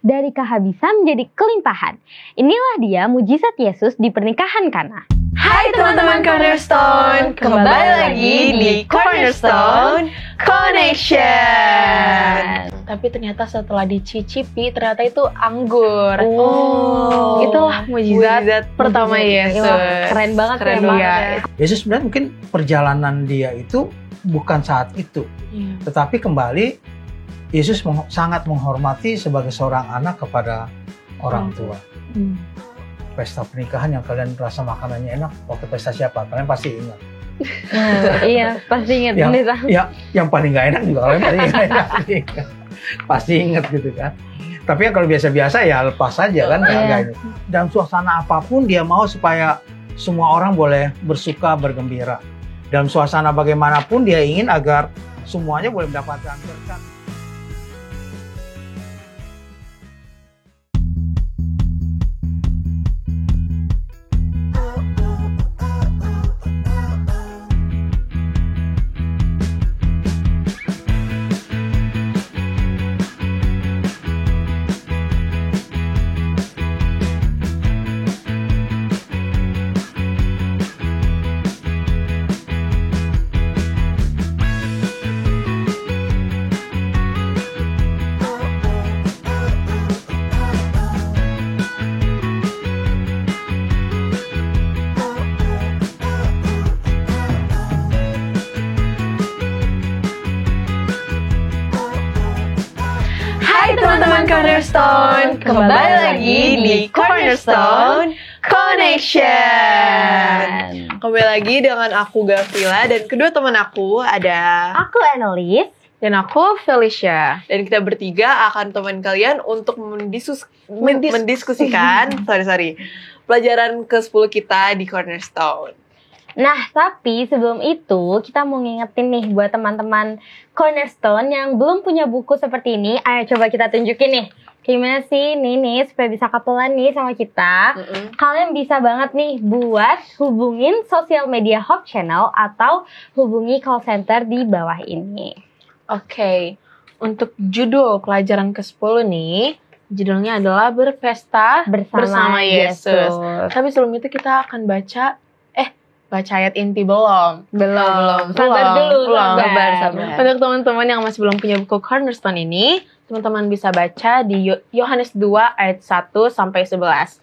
Dari kehabisan menjadi kelimpahan. Inilah dia mujizat Yesus di pernikahan Kana. Hai teman-teman Cornerstone, kembali lagi di Cornerstone Connection. Tapi ternyata setelah dicicipi, ternyata itu anggur. Itulah mujizat pertama Yesus. Keren banget. Yesus sebenarnya mungkin perjalanan dia itu bukan saat itu, tetapi kembali Yesus sangat menghormati sebagai seorang anak kepada orang tua. Pesta pernikahan yang kalian rasa makanannya enak, waktu pesta siapa? Kalian pasti ingat. Iya, pasti ingat. Yang paling nggak enak juga kalian pasti ingat. Pasti ingat gitu kan. Tapi kalau biasa-biasa ya lepas saja kan. Ini. Dalam suasana apapun dia mau supaya semua orang boleh bersuka, bergembira. Dalam suasana bagaimanapun dia ingin agar semuanya boleh mendapatkan berkat. Teman-teman Cornerstone, kembali lagi di Cornerstone Connection. Kembali lagi dengan aku Gavila dan kedua teman aku ada Aku Annelies dan aku Felicia. Dan kita bertiga akan teman kalian untuk mendiskusikan pelajaran ke-10 kita di Cornerstone. Nah, tapi sebelum itu kita mau ngingetin nih buat teman-teman Cornerstone yang belum punya buku seperti ini. Ayo coba kita tunjukin nih. Gimana sih nih supaya bisa kapelan nih sama kita. Kalian bisa banget nih buat hubungin sosial media Hope Channel atau hubungi call center di bawah ini. Oke, untuk judul pelajaran ke-10 nih, judulnya adalah Berpesta bersama Yesus. Tapi sebelum itu kita akan baca ayat inti belum. Sabar dulu. Untuk teman-teman yang masih belum punya buku Cornerstone ini, teman-teman bisa baca di Yohanes 2 ayat 1 sampai 11.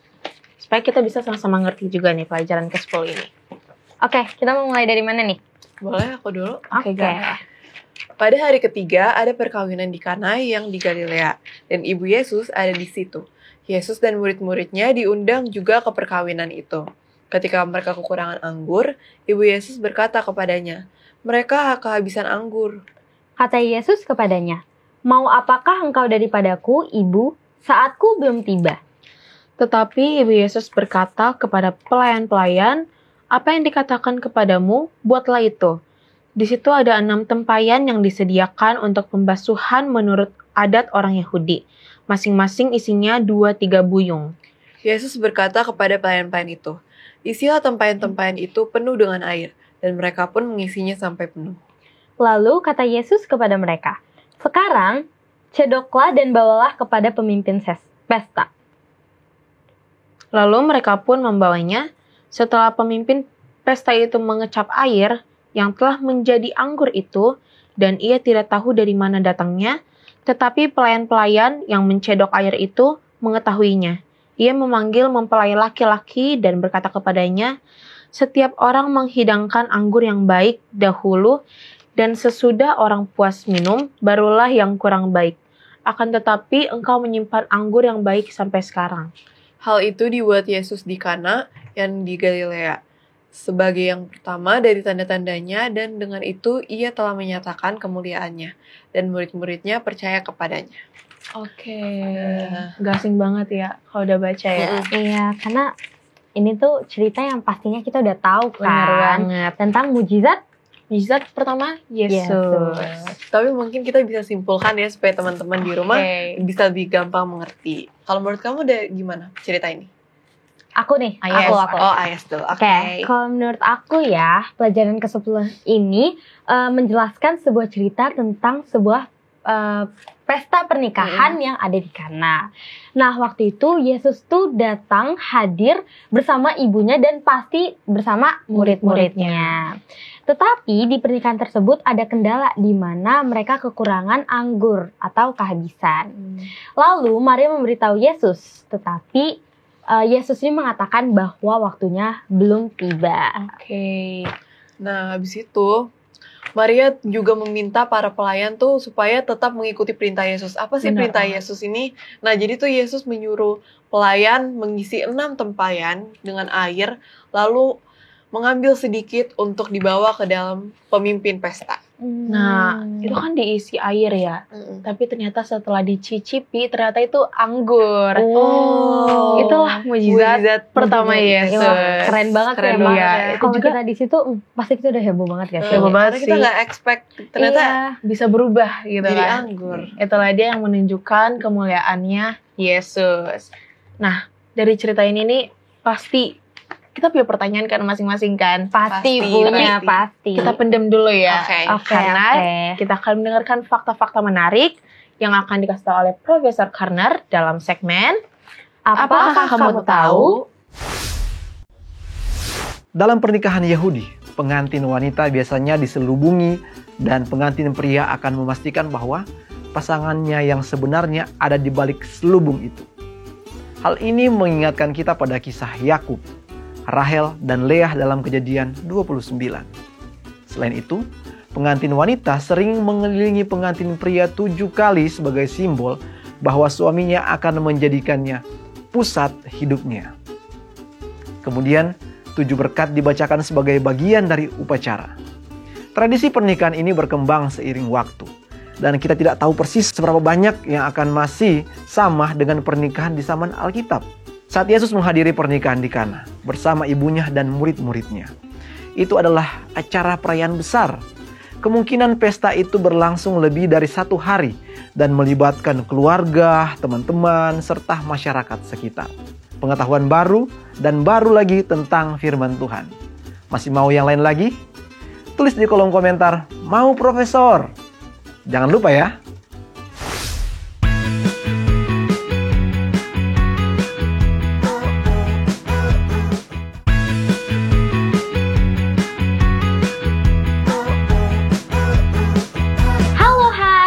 Supaya kita bisa sama-sama ngerti juga nih pelajaran ke-10 ini. Oke, kita mau mulai dari mana nih? Boleh aku dulu? Oke. Pada hari ketiga ada perkawinan di Kana yang di Galilea dan ibu Yesus ada di situ. Yesus dan murid-muridnya diundang juga ke perkawinan itu. Ketika mereka kekurangan anggur, ibu Yesus berkata kepadanya, "Mereka kehabisan anggur." Kata Yesus kepadanya, "Mau apakah engkau daripadaku, ibu? Saatku belum tiba." Tetapi ibu Yesus berkata kepada pelayan-pelayan, "Apa yang dikatakan kepadamu, buatlah itu." Di situ ada 6 tempayan yang disediakan untuk pembasuhan menurut adat orang Yahudi. Masing-masing isinya 2-3 buyung. Yesus berkata kepada pelayan-pelayan itu, "Isilah tempayan-tempayan itu penuh dengan air," dan mereka pun mengisinya sampai penuh. Lalu kata Yesus kepada mereka, "Sekarang cedoklah dan bawalah kepada pemimpin pesta." Lalu mereka pun membawanya. Setelah pemimpin pesta itu mengecap air yang telah menjadi anggur itu, dan ia tidak tahu dari mana datangnya, tetapi pelayan-pelayan yang mencedok air itu mengetahuinya. Ia memanggil mempelai laki-laki dan berkata kepadanya, "Setiap orang menghidangkan anggur yang baik dahulu, dan sesudah orang puas minum, barulah yang kurang baik. Akan tetapi engkau menyimpan anggur yang baik sampai sekarang." Hal itu dibuat Yesus di Kana yang di Galilea sebagai yang pertama dari tanda-tandanya, dan dengan itu ia telah menyatakan kemuliaannya, dan murid-muridnya percaya kepadanya. Oke, gak asing banget ya kalau udah baca ya. Iya, karena ini tuh cerita yang pastinya kita udah tahu kan. Benar banget. Tentang mujizat pertama Yesus. Tapi mungkin kita bisa simpulkan ya supaya teman-teman di rumah bisa lebih gampang mengerti. Kalau menurut kamu udah gimana cerita ini? Aku nih, aku. Oh, Ayas dulu. Oke. Kalau menurut aku ya, pelajaran ke-10 ini menjelaskan sebuah cerita tentang sebuah pesta pernikahan yang ada di Kana. Nah, waktu itu Yesus tuh datang hadir bersama ibunya dan pasti bersama murid-muridnya. Tetapi di pernikahan tersebut ada kendala di mana mereka kekurangan anggur atau kehabisan. Lalu Maria memberitahu Yesus, tetapi Yesus ini mengatakan bahwa waktunya belum tiba. Oke. Nah, habis itu Maria juga meminta para pelayan tuh supaya tetap mengikuti perintah Yesus. Apa sih perintah Yesus ini? Nah, jadi tuh Yesus menyuruh pelayan mengisi 6 tempayan dengan air, lalu mengambil sedikit untuk dibawa ke dalam pemimpin pesta. Nah, itu kan diisi air ya. Tapi ternyata setelah dicicipi, ternyata itu anggur. Oh, itulah mujizat pertama Yesus. Keren banget Keren ya, ya. Kalau kita di situ, pasti kita udah heboh banget guys. Heboh banget Karena kita sih. nggak expect ternyata Bisa berubah gitu jadi kan. anggur. Itulah dia yang menunjukkan kemuliaannya Yesus. Nah, dari cerita ini nih pasti kita punya pertanyaan kan masing-masing kan. Pasti Pasti, punya, pasti. pasti. Kita pendam dulu ya. Oke. Karena kita akan mendengarkan fakta-fakta menarik yang akan dikasih tahu oleh Profesor Karner dalam segmen Apakah kamu tahu? Dalam pernikahan Yahudi, pengantin wanita biasanya diselubungi dan pengantin pria akan memastikan bahwa pasangannya yang sebenarnya ada di balik selubung itu. Hal ini mengingatkan kita pada kisah Yakub, Rahel, dan Leah dalam Kejadian 29. Selain itu, pengantin wanita sering mengelilingi pengantin pria 7 kali sebagai simbol bahwa suaminya akan menjadikannya pusat hidupnya. Kemudian, 7 berkat dibacakan sebagai bagian dari upacara. Tradisi pernikahan ini berkembang seiring waktu, dan kita tidak tahu persis seberapa banyak yang akan masih sama dengan pernikahan di zaman Alkitab. Saat Yesus menghadiri pernikahan di Kana bersama ibunya dan murid-muridnya, itu adalah acara perayaan besar. Kemungkinan pesta itu berlangsung lebih dari 1 hari dan melibatkan keluarga, teman-teman, serta masyarakat sekitar. Pengetahuan baru dan baru lagi tentang firman Tuhan. Masih mau yang lain lagi? Tulis di kolom komentar, mau Profesor? Jangan lupa ya.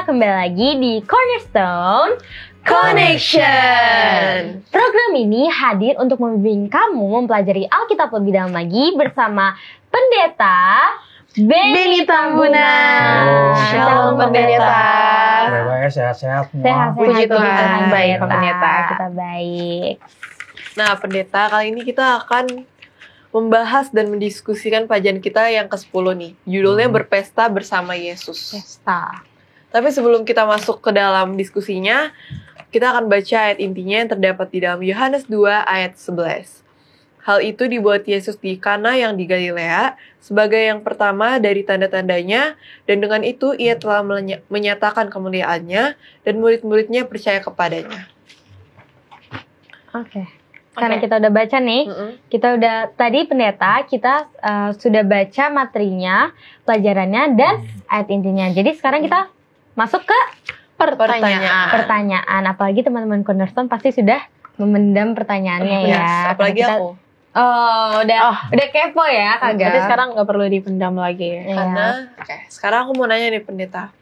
Kembali lagi di Cornerstone Connection. Program ini hadir untuk membimbing kamu mempelajari Alkitab lebih dalam lagi bersama Pendeta Benny Tambunan. Shalom Pendeta. Baik-baik, sehat-sehat semua. Sehat-sehat, Puji Tuhan, baik, Pendeta. Pendeta. Kita baik. Nah, Pendeta, kali ini kita akan membahas dan mendiskusikan pelajaran kita yang ke-10 nih. Judulnya Berpesta Bersama Yesus. Pesta. Tapi sebelum kita masuk ke dalam diskusinya, kita akan baca ayat intinya yang terdapat di dalam Yohanes 2 ayat 11. Hal itu dibuat Yesus di Kana yang di Galilea sebagai yang pertama dari tanda-tandanya, dan dengan itu ia telah menyatakan kemuliaannya dan murid-muridnya percaya kepadanya. Oke. Karena kita udah baca nih, kita udah tadi Pendeta kita sudah baca materinya, pelajarannya dan ayat intinya. Jadi sekarang kita masuk ke pertanyaan. Apalagi teman-teman Cornerstone pasti sudah memendam pertanyaannya ya. Yes, apalagi Karena aku. Udah kepo ya kagak. Berarti sekarang nggak perlu dipendam lagi. Iya. Karena, sekarang aku mau nanya nih Pendeta.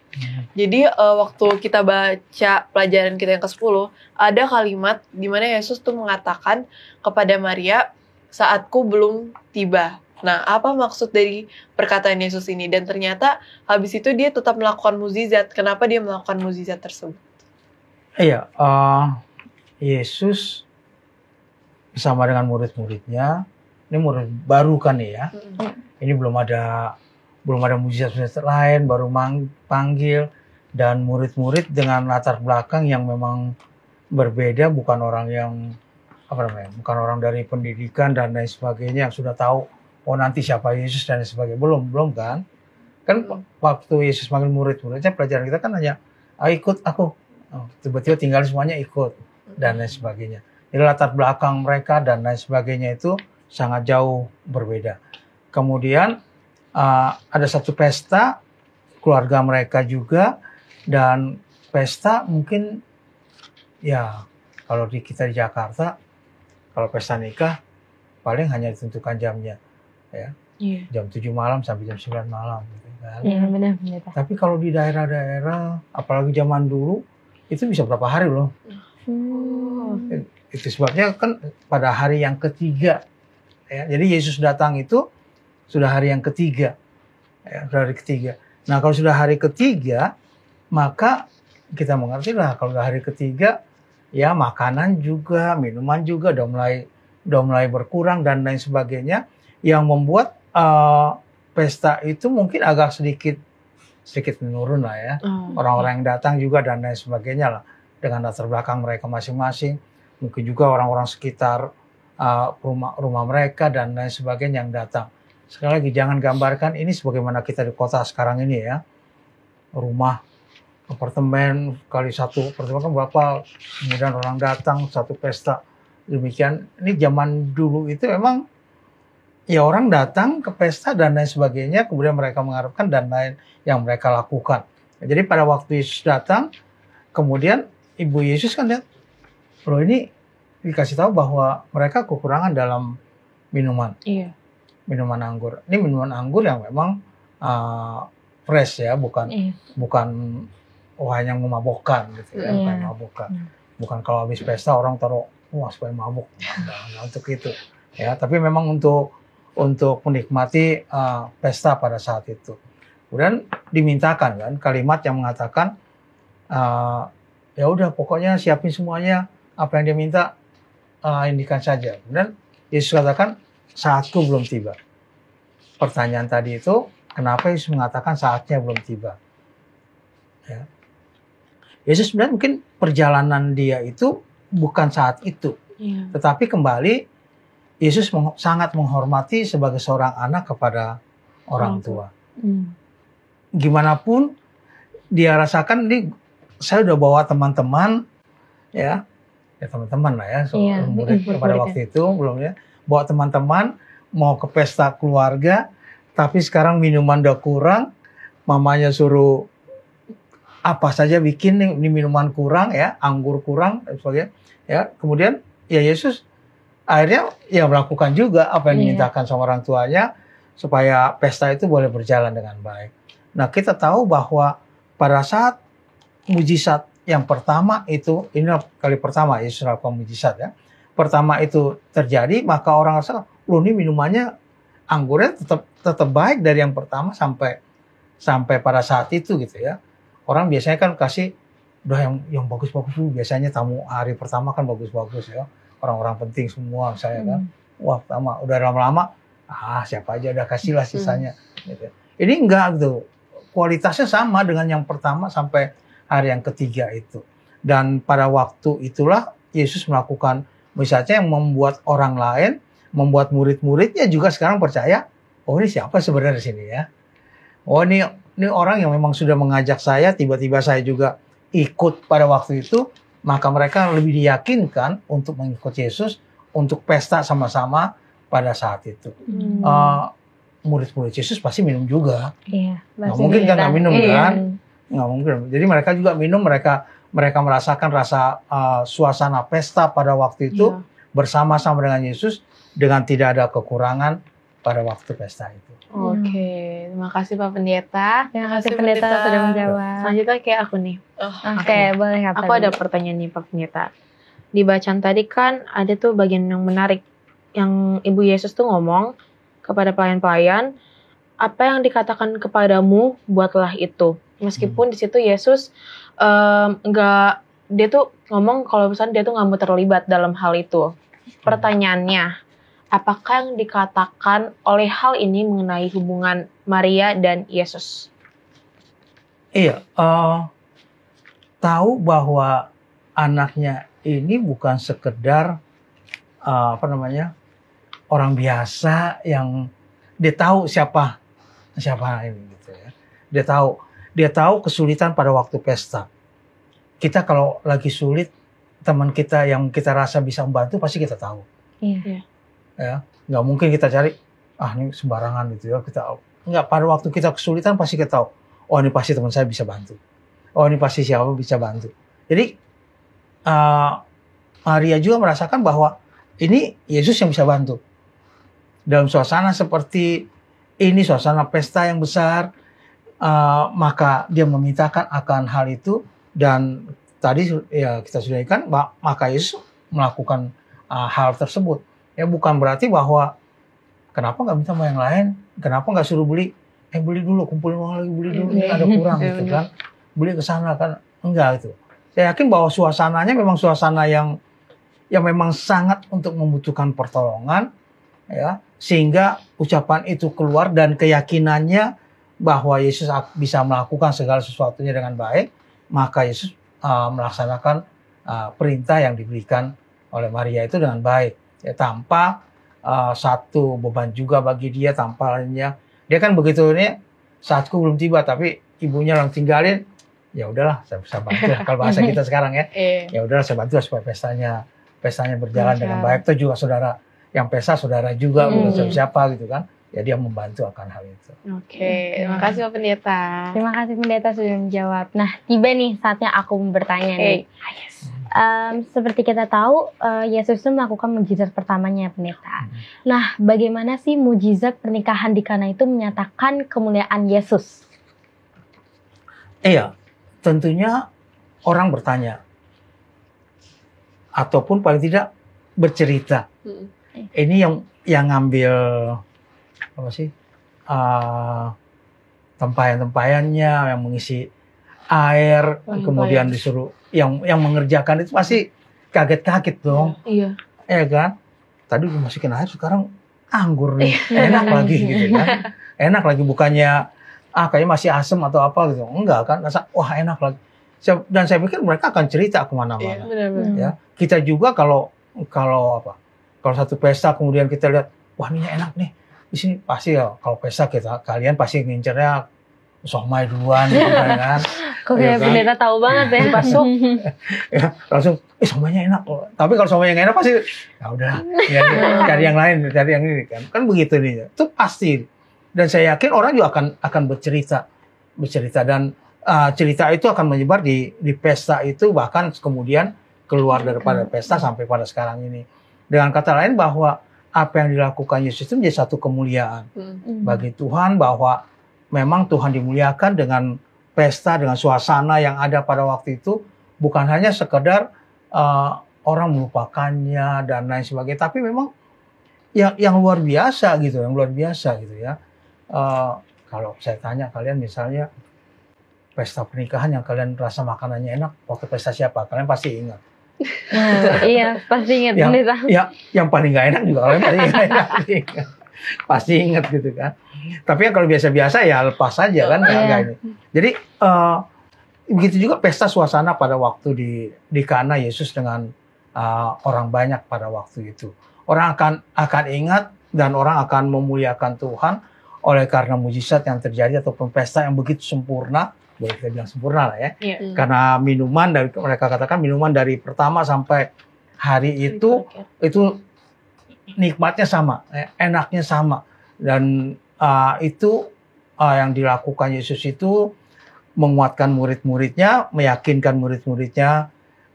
Jadi waktu kita baca pelajaran kita yang ke-10, ada kalimat di mana Yesus tuh mengatakan kepada Maria, saatku belum tiba. Nah, apa maksud dari perkataan Yesus ini? Dan ternyata habis itu dia tetap melakukan mukjizat. Kenapa dia melakukan mukjizat tersebut? Iya, Yesus bersama dengan murid-muridnya, ini murid baru kan ya. Ini belum ada mujizat-mujizat lain, baru panggil, dan murid-murid dengan latar belakang yang memang berbeda, bukan orang yang bukan orang dari pendidikan dan lain sebagainya yang sudah tahu nanti siapa Yesus dan sebagainya. Belum kan waktu Yesus manggil murid-muridnya, pelajaran kita kan hanya ikut aku, tiba-tiba tinggal semuanya ikut dan lain sebagainya. Jadi latar belakang mereka dan lain sebagainya itu sangat jauh berbeda. Kemudian ada satu pesta keluarga mereka juga, dan pesta mungkin ya kalau kita di Jakarta, kalau pesta nikah paling hanya ditentukan jamnya, ya Iya. jam 7 malam sampai jam 9 malam gitu kan. Iya benar pendeta. Tapi kalau di daerah-daerah, apalagi zaman dulu, itu bisa berapa hari loh. Itu sebabnya kan pada hari yang ketiga, ya. Jadi Yesus datang itu sudah hari yang ketiga, ya, sudah hari ketiga. Nah kalau sudah hari ketiga, maka kita mengerti lah kalau sudah hari ketiga, ya makanan juga, minuman juga udah mulai berkurang dan lain sebagainya, yang membuat pesta itu mungkin agak sedikit menurun lah ya. Orang-orang yang datang juga dan lain sebagainya lah, dengan latar belakang mereka masing-masing, mungkin juga orang-orang sekitar rumah mereka dan lain sebagainya yang datang. Sekali lagi jangan gambarkan ini sebagaimana kita di kota sekarang ini ya, rumah apartemen kali satu apartemen kan berapa, kemudian orang datang satu pesta demikian. Ini zaman dulu itu memang ya orang datang ke pesta dan lain sebagainya, kemudian mereka mengharapkan dan lain yang mereka lakukan. Jadi pada waktu Yesus datang, kemudian Ibu Yesus kan lihat, loh ini dikasih tahu bahwa mereka kekurangan dalam minuman. Iya. Minuman anggur. Ini minuman anggur yang memang fresh ya, bukan hanya memabukkan gitu ya, bukan memabukkan. Bukan kalau habis pesta orang taruh wah supaya mabuk. Nah, untuk itu ya, tapi memang untuk menikmati pesta pada saat itu. Kemudian dimintakan kan kalimat yang mengatakan ya udah pokoknya siapin semuanya, apa yang dia minta indikan saja. Kemudian Yesus katakan saatku belum tiba. Pertanyaan tadi itu kenapa Yesus mengatakan saatnya belum tiba? Ya. Yesus sebenarnya mungkin perjalanan dia itu bukan saat itu, tetapi kembali Yesus sangat menghormati sebagai seorang anak kepada orang tua. Gimana pun dia rasakan, ini saya udah bawa teman-teman, ya teman-teman lah ya, murid pada waktu itu belum ya, bawa teman-teman mau ke pesta keluarga, tapi sekarang minuman udah kurang, mamanya suruh apa saja bikin nih, ini minuman kurang ya, anggur kurang dan sebagainya, ya kemudian ya Yesus akhirnya ya melakukan juga apa yang dimintakan sama orang tuanya supaya pesta itu boleh berjalan dengan baik. Nah kita tahu bahwa pada saat mujizat yang pertama itu, ini kali pertama Yesus melakukan mujizat ya. Pertama itu terjadi, maka orang rasa, loh ini minumannya anggurnya tetap baik dari yang pertama sampai pada saat itu gitu ya. Orang biasanya kan kasih udah yang bagus-bagus dulu, biasanya tamu hari pertama kan bagus-bagus ya. Orang-orang penting semua misalnya kan. Wah, pertama udah lama-lama siapa aja udah kasihlah sisanya gitu. Ini enggak gitu. Kualitasnya sama dengan yang pertama sampai hari yang ketiga itu. Dan pada waktu itulah Yesus melakukan misalnya yang membuat orang lain, membuat murid-muridnya juga sekarang percaya, oh ini siapa sebenarnya di sini ya. Oh ini orang yang memang sudah mengajak saya, tiba-tiba saya juga ikut pada waktu itu, maka mereka lebih diyakinkan untuk mengikuti Yesus, untuk pesta sama-sama pada saat itu. Murid-murid Yesus pasti minum juga. Iya. Nggak mungkin kan nggak minum kan? Nggak mungkin. Jadi mereka juga minum, mereka merasakan rasa suasana pesta pada waktu itu bersama-sama dengan Yesus dengan tidak ada kekurangan pada waktu pesta itu. Oke, terima kasih Pak Pendeta. Terima kasih pendeta sudah menjawab. Selanjutnya kayak aku nih. Oke, boleh Kak. Aku ada pertanyaan nih Pak Pendeta. Di bacaan tadi kan ada tuh bagian yang menarik, yang Ibu Yesus tuh ngomong kepada pelayan-pelayan, apa yang dikatakan kepadamu buatlah itu. Meskipun di situ Yesus dia tuh ngomong kalau misalnya dia tuh nggak mau terlibat dalam hal itu. Pertanyaannya, apakah yang dikatakan oleh hal ini mengenai hubungan Maria dan Yesus? Iya, tahu bahwa anaknya ini bukan sekedar orang biasa yang dia tahu siapa ini gitu ya. Dia tahu kesulitan pada waktu pesta. Kita kalau lagi sulit, teman kita yang kita rasa bisa membantu pasti kita tahu. Iya. Ya, nggak mungkin kita cari ini sembarangan gitu ya. Pada waktu kita kesulitan pasti kita tahu, oh ini pasti teman saya bisa bantu. oh ini pasti siapa bisa bantu. Jadi Maria juga merasakan bahwa ini Yesus yang bisa bantu. Dalam suasana seperti ini, suasana pesta yang besar, maka dia memintakan akan hal itu. Dan tadi ya kita sudah ikan, maka Yesus melakukan hal tersebut. Ya bukan berarti bahwa kenapa nggak minta sama yang lain, kenapa nggak suruh beli, beli dulu, kumpulin uang lagi, beli dulu, ini ada kurang gitu kan, beli ke sana kan, enggak gitu. Saya yakin bahwa suasananya memang suasana yang memang sangat untuk membutuhkan pertolongan, ya, sehingga ucapan itu keluar dan keyakinannya bahwa Yesus bisa melakukan segala sesuatunya dengan baik, maka Yesus melaksanakan perintah yang diberikan oleh Maria itu dengan baik, ya, tanpa satu beban juga bagi dia, tanpa lainnya. Dia kan begitu nih, saatku belum tiba, tapi ibunya orang tinggalin, ya udahlah, saya bisa bantu lah. Kalau bahasa kita sekarang ya, ya udahlah saya bantu supaya pestanya berjalan dengan baik. Itu juga saudara yang pesta, saudara juga, bukan siapa gitu kan. Ya dia membantu akan hal itu. Oke, terima kasih Pak Pendeta. Terima kasih Pendeta sudah menjawab. Nah, tiba nih saatnya aku bertanya nih. Seperti kita tahu, Yesus itu melakukan mujizat pertamanya, Pendeta. Nah, bagaimana sih mujizat pernikahan di Kana itu menyatakan kemuliaan Yesus? Iya, tentunya orang bertanya, ataupun paling tidak bercerita. Ini yang ngambil apa sih, tempayan-tempayannya, yang mengisi air, kemudian disuruh yang mengerjakan itu pasti kaget-kaget dong. Iya. Ya kan? Tadi masukin air, sekarang anggur nih, enak lagi gitu kan? Enak lagi, bukannya kayaknya masih asem atau apa gitu. Enggak kan? Rasa wah enak lagi. Dan saya pikir mereka akan cerita kemana-mana. Ya, kita juga kalau satu pesta kemudian kita lihat, wah ini enak nih. Di sini pasti ya, kalau pesta kalian pasti ngincernya somai duluan gitu kan. Kok kayak Pendeta tahu banget ya. Masuk. Ya, langsung somainya enak. Tapi kalau somai yang enak pasti ya udah cari yang lain, cari yang ini kan. Kan begitu nih. Itu pasti. Dan saya yakin orang juga akan bercerita dan cerita itu akan menyebar di pesta itu, bahkan kemudian keluar daripada pesta sampai pada sekarang ini. Dengan kata lain bahwa apa yang dilakukan Yesus itu menjadi satu kemuliaan bagi Tuhan, bahwa memang Tuhan dimuliakan dengan pesta, dengan suasana yang ada pada waktu itu, bukan hanya sekedar orang melupakannya dan lain sebagainya, tapi memang yang luar biasa gitu, ya. Kalau saya tanya kalian misalnya pesta pernikahan yang kalian rasa makanannya enak, waktu pesta siapa? Kalian pasti ingat. Iya, pasti ingat. Yang paling gak enak juga kalian pasti ingat gitu kan. Tapi kalau biasa-biasa ya lepas saja kan. Ini. Jadi begitu juga pesta suasana pada waktu di Kana Yesus dengan orang banyak pada waktu itu. Orang akan ingat dan orang akan memuliakan Tuhan oleh karena mujizat yang terjadi ataupun pesta yang begitu sempurna. Boleh kita bilang sempurna lah ya. Karena mereka katakan minuman dari pertama sampai hari itu nikmatnya sama, enaknya sama. Dan itu yang dilakukan Yesus itu menguatkan murid-muridnya, meyakinkan murid-muridnya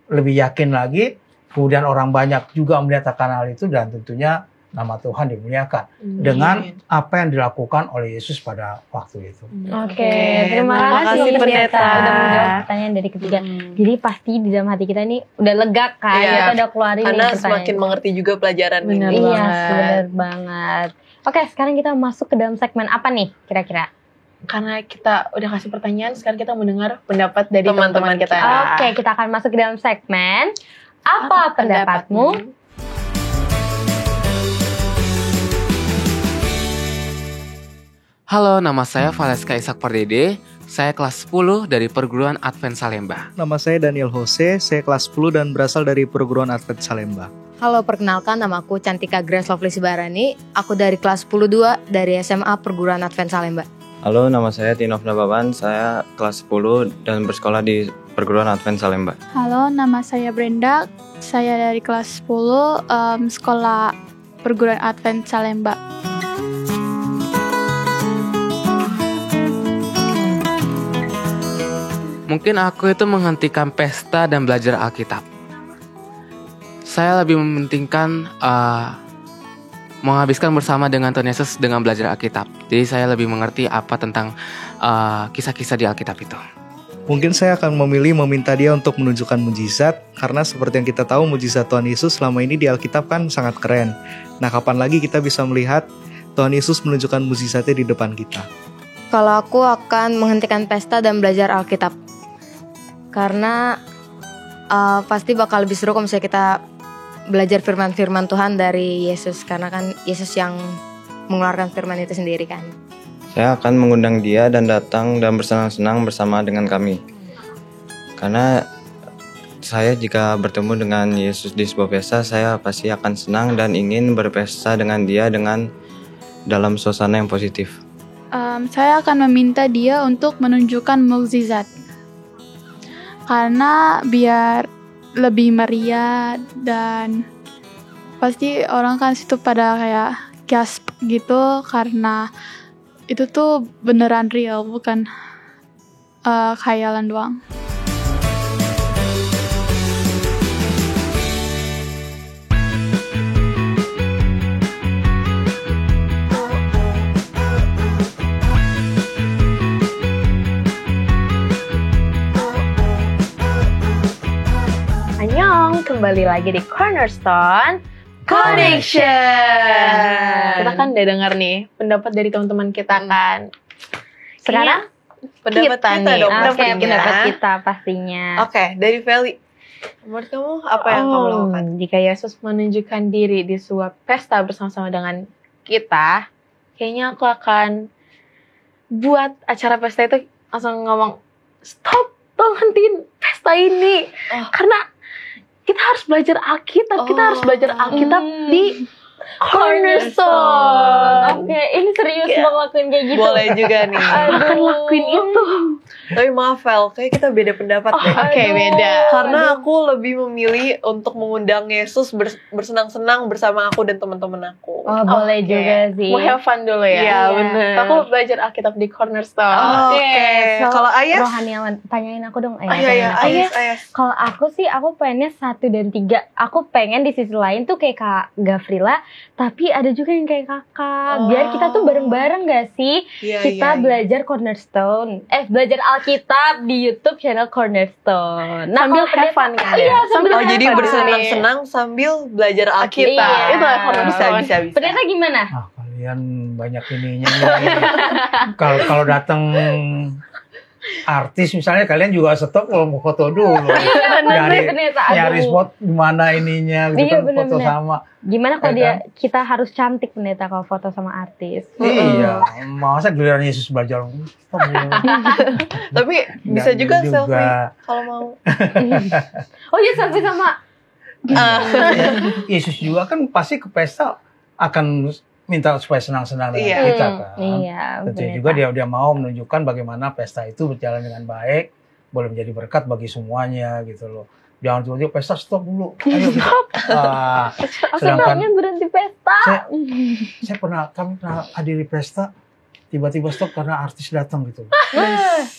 lebih yakin lagi. Kemudian orang banyak juga melihatkan hal itu dan tentunya nama Tuhan dimuliakan dengan apa yang dilakukan oleh Yesus pada waktu itu. Oke, terima kasih Pendeta udah menjawab pertanyaan dari ketiga. Jadi pasti di dalam hati kita ini udah lega kan, kita udah keluarin karena nih semakin mengerti juga pelajaran ini. Iya, benar banget. Oke, sekarang kita masuk ke dalam segmen apa nih kira-kira? Karena kita udah kasih pertanyaan, sekarang kita mendengar pendapat dari teman-teman kita. Oke, kita akan masuk ke dalam segmen Apa Pendapatmu? Halo, nama saya Valeska Ishak Pardede. Saya kelas 10 dari Perguruan Advent Salemba. Nama saya Daniel Jose, saya kelas 10 dan berasal dari Perguruan Advent Salemba. Halo, perkenalkan nama aku Cantika Grace Lovely Sibarani. Aku dari kelas 10-2 dari SMA Perguruan Advent Salemba. Halo, nama saya Tinof Nababan, saya kelas 10 dan bersekolah di Perguruan Advent Salemba. Halo, nama saya Brenda, saya dari kelas 10, sekolah Perguruan Advent Salemba. Mungkin aku itu menghentikan pesta dan belajar Alkitab. Saya lebih mementingkan menghabiskan bersama dengan Tuhan Yesus dengan belajar Alkitab. Jadi saya lebih mengerti apa tentang kisah-kisah di Alkitab itu. Mungkin saya akan memilih meminta dia untuk menunjukkan mujizat, karena seperti yang kita tahu mujizat Tuhan Yesus selama ini di Alkitab kan sangat keren. Nah, kapan lagi kita bisa melihat Tuhan Yesus menunjukkan mujizatnya di depan kita? Kalau aku akan menghentikan pesta dan belajar Alkitab. Karena pasti bakal lebih seru kalau misalnya kita belajar firman-firman Tuhan dari Yesus. Karena kan Yesus yang mengeluarkan firman itu sendiri kan. Saya akan mengundang dia dan datang dan bersenang-senang bersama dengan kami. Karena saya jika bertemu dengan Yesus di sebuah pesta, saya pasti akan senang dan ingin berpesta dengan dia dengan dalam suasana yang positif. Saya akan meminta dia untuk menunjukkan mukjizat. Karena biar lebih meriah dan pasti orang kan situ pada kayak gasp gitu karena itu tuh beneran real, bukan khayalan doang. Annyeong, kembali lagi di Cornerstone Connection. Kita kan udah dengar nih pendapat dari teman-teman kita kan. Sekarang pendapat kita dong. Pendapat kita pastinya. Oke, dari Feli. Menurut kamu apa yang kamu lakukan? Jika Yesus menunjukkan diri di sebuah pesta bersama-sama dengan kita, kayaknya aku akan buat acara pesta itu langsung ngomong, stop, tolong hentiin pesta ini. Karena kita harus belajar Alkitab, kita harus belajar Alkitab di Cornerstone. Oke, ini serius mau ngelakuin kayak gitu. Boleh juga nih. Akan lakuin itu. Tapi maaf Vel, kayak kita beda pendapat deh. Oke, beda. Karena aku lebih memilih untuk mengundang Yesus bersenang-senang bersama aku dan teman-teman aku. Oh, boleh juga sih. Mau have fun dulu ya. Iya, bener. Aku belajar Alkitab di Cornerstone. Oke. Kalau Ayas? Rohaniawan, tanyain aku dong. Ayas. Kalau aku sih, aku pengennya 1 dan 3. Aku pengen di sisi lain tuh kayak Kak Gafrila, tapi ada juga yang kayak kakak. Biar kita tuh bareng-bareng gak sih? Kita belajar Cornerstone. Belajar Alkitab di YouTube channel Cornerstone. Nah, sambil have fun kan ya? Jadi bersenang-senang sambil belajar Alkitab. Iya. Itu Cornerstone. Bisa. Pendeta gimana? Kalian banyak ininya. Kalau datang artis misalnya, kalian juga stop kalau mau foto dulu. Nyari spot di mana ininya gitu kan, foto sama. Gimana kalau kita harus cantik pendeta kalau foto sama artis? Iya, masa giliran Yesus belajar. Tapi bisa juga selfie kalau mau. Oh iya, selfie sama Yesus juga kan pasti ke pesta akan minta supaya senang-senang dengan kita kan. Iya, tentu juga dia mau menunjukkan bagaimana pesta itu berjalan dengan baik, boleh menjadi berkat bagi semuanya gitu loh. Jangan tiba-tiba pesta stop dulu. Ayo kita. Sedangkan berhenti pesta. Kami pernah hadiri pesta, tiba-tiba stop karena artis datang gitu.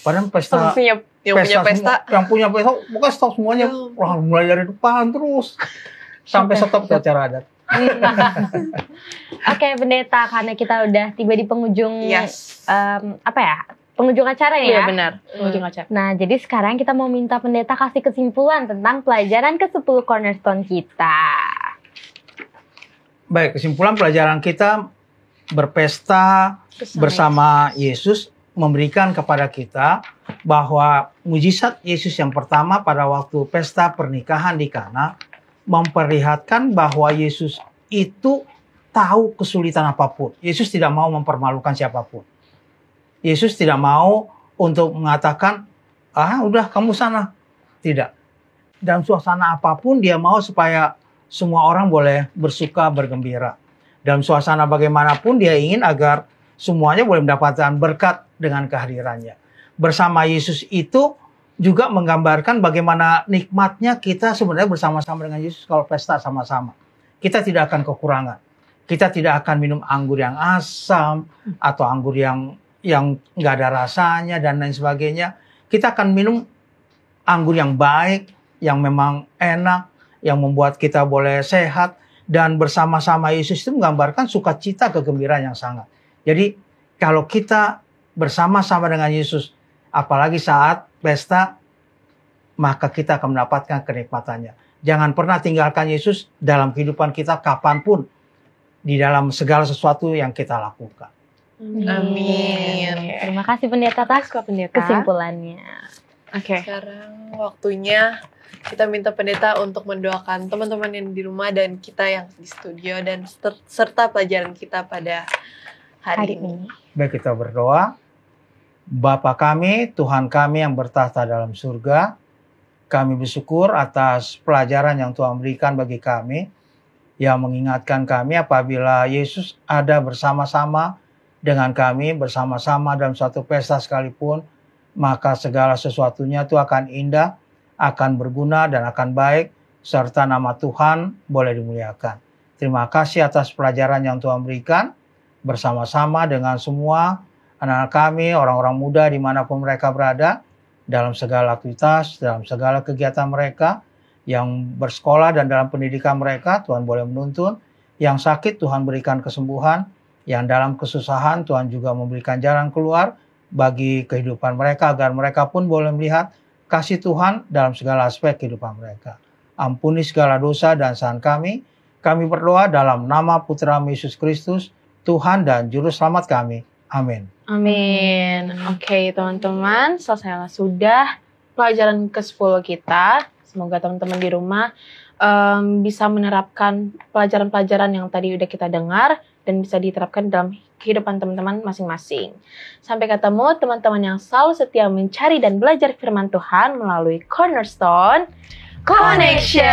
Padahal pesta yang punya pesta bukan stop semuanya. Mulai dari depan terus sampai stop ke acara adat. Oke, pendeta, karena kita udah tiba di penghujung penghujung acara ya? Iya benar, penghujung acara. Nah, jadi sekarang kita mau minta pendeta kasih kesimpulan tentang pelajaran ke-10 Cornerstone kita. Baik, kesimpulan pelajaran kita berpesta bersama Yesus memberikan kepada kita bahwa mujizat Yesus yang pertama pada waktu pesta pernikahan di Kana memperlihatkan bahwa Yesus itu tahu kesulitan apapun. Yesus tidak mau mempermalukan siapapun. Yesus tidak mau untuk mengatakan, udah kamu sana. Tidak. Dalam suasana apapun dia mau supaya semua orang boleh bersuka, bergembira. Dalam suasana bagaimanapun dia ingin agar semuanya boleh mendapatkan berkat dengan kehadirannya. Bersama Yesus itu juga menggambarkan bagaimana nikmatnya kita sebenarnya bersama-sama dengan Yesus kalau pesta sama-sama. Kita tidak akan kekurangan. Kita tidak akan minum anggur yang asam atau anggur yang nggak ada rasanya dan lain sebagainya. Kita akan minum anggur yang baik, yang memang enak, yang membuat kita boleh sehat. Dan bersama-sama Yesus itu menggambarkan sukacita, kegembiraan yang sangat. Jadi kalau kita bersama-sama dengan Yesus, apalagi saat pesta, maka kita akan mendapatkan kenikmatannya. Jangan pernah tinggalkan Yesus dalam kehidupan kita kapanpun, di dalam segala sesuatu yang kita lakukan. Amin. Terima kasih pendeta atas kesimpulannya. Oke. Sekarang waktunya kita minta pendeta untuk mendoakan teman-teman yang di rumah dan kita yang di studio dan serta pelajaran kita pada hari ini. Baik, kita berdoa. Bapa kami, Tuhan kami yang bertahta dalam surga, kami bersyukur atas pelajaran yang Tuhan berikan bagi kami, yang mengingatkan kami apabila Yesus ada bersama-sama dengan kami, bersama-sama dalam suatu pesta sekalipun, maka segala sesuatunya itu akan indah, akan berguna dan akan baik, serta nama Tuhan boleh dimuliakan. Terima kasih atas pelajaran yang Tuhan berikan, bersama-sama dengan semua anak-anak kami, orang-orang muda dimanapun mereka berada, dalam segala aktivitas, dalam segala kegiatan mereka, yang bersekolah dan dalam pendidikan mereka, Tuhan boleh menuntun. Yang sakit, Tuhan berikan kesembuhan. Yang dalam kesusahan, Tuhan juga memberikan jalan keluar bagi kehidupan mereka, agar mereka pun boleh melihat kasih Tuhan dalam segala aspek kehidupan mereka. Ampuni segala dosa dan kesalahan kami. Kami berdoa dalam nama Putra Yesus Kristus, Tuhan dan Juru Selamat kami. Amin. Amin. Oke, teman-teman, selesailah sudah pelajaran ke-10 kita. Semoga teman-teman di rumah bisa menerapkan pelajaran-pelajaran yang tadi udah kita dengar dan bisa diterapkan dalam kehidupan teman-teman masing-masing. Sampai ketemu teman-teman yang selalu setia mencari dan belajar firman Tuhan melalui Cornerstone Connection.